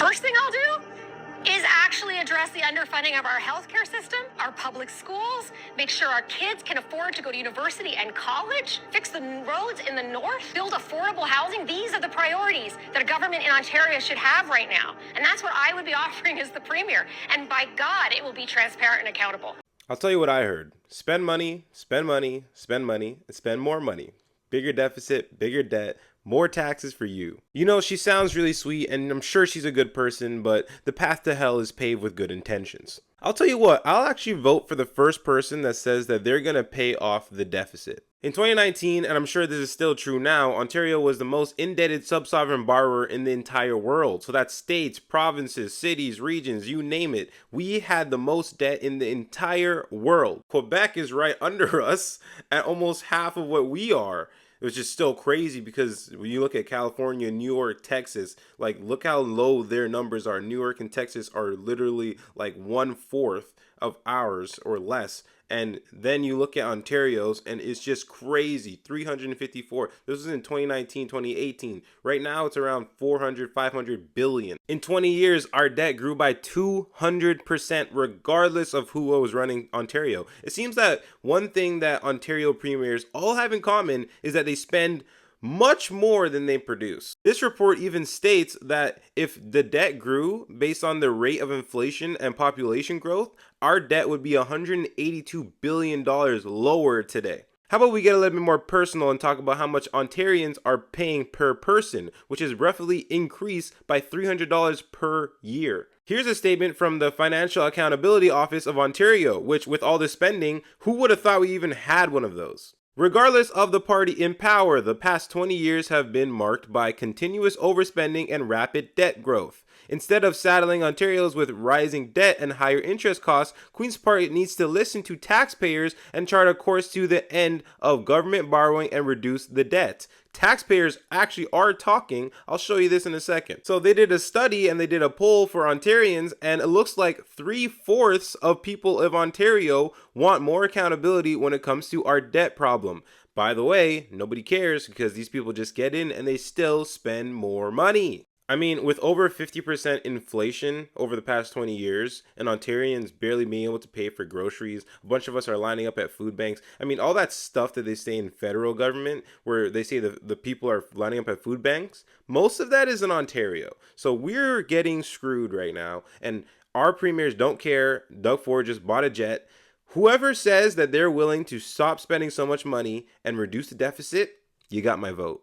first thing I'll do is actually address the underfunding of our healthcare system, our public schools, make sure our kids can afford to go to university and college, fix the roads in the north, build affordable housing. These are the priorities that a government in Ontario should have right now. And that's what I would be offering as the premier. And by God, it will be transparent and accountable. I'll tell you what I heard. Spend money, spend money, spend money, and spend more money. Bigger deficit, bigger debt, more taxes for you. You know, she sounds really sweet, and I'm sure she's a good person, but the path to hell is paved with good intentions. I'll tell you what, I'll actually vote for the first person that says that they're gonna pay off the deficit. In 2019, and I'm sure this is still true now, Ontario was the most indebted sub-sovereign borrower in the entire world. So that's states, provinces, cities, regions, you name it. We had the most debt in the entire world. Quebec is right under us at almost half of what we are. It was just still crazy because when you look at California, New York, Texas, like look how low their numbers are. New York and Texas are literally like 1/4 of ours or less. And then you look at Ontario's and it's just crazy. 354. This was in 2019, 2018. Right now it's around 400, 500 billion. In 20 years, our debt grew by 200% regardless of who was running Ontario. It seems that one thing that Ontario premiers all have in common is that they spend much more than they produce. This report even states that if the debt grew based on the rate of inflation and population growth, our debt would be $182 billion lower today. How about we get a little bit more personal and talk about how much Ontarians are paying per person, which is roughly increased by $300 per year. Here's a statement from the Financial Accountability Office of Ontario, which with all this spending, who would have thought we even had one of those? Regardless of the party in power, the past 20 years have been marked by continuous overspending and rapid debt growth. Instead of saddling Ontarians with rising debt and higher interest costs, Queen's Party needs to listen to taxpayers and chart a course to the end of government borrowing and reduce the debt. Taxpayers actually are talking. I'll show you this in a second. So they did a study and they did a poll for Ontarians, and it looks like 3/4 of people of Ontario want more accountability when it comes to our debt problem. By the way, nobody cares because these people just get in and they still spend more money. I mean, with over 50% inflation over the past 20 years and Ontarians barely being able to pay for groceries, a bunch of us are lining up at food banks. I mean, all that stuff that they say in federal government where they say the people are lining up at food banks, most of that is in Ontario. So we're getting screwed right now, and our premiers don't care. Doug Ford just bought a jet. Whoever says that they're willing to stop spending so much money and reduce the deficit, you got my vote.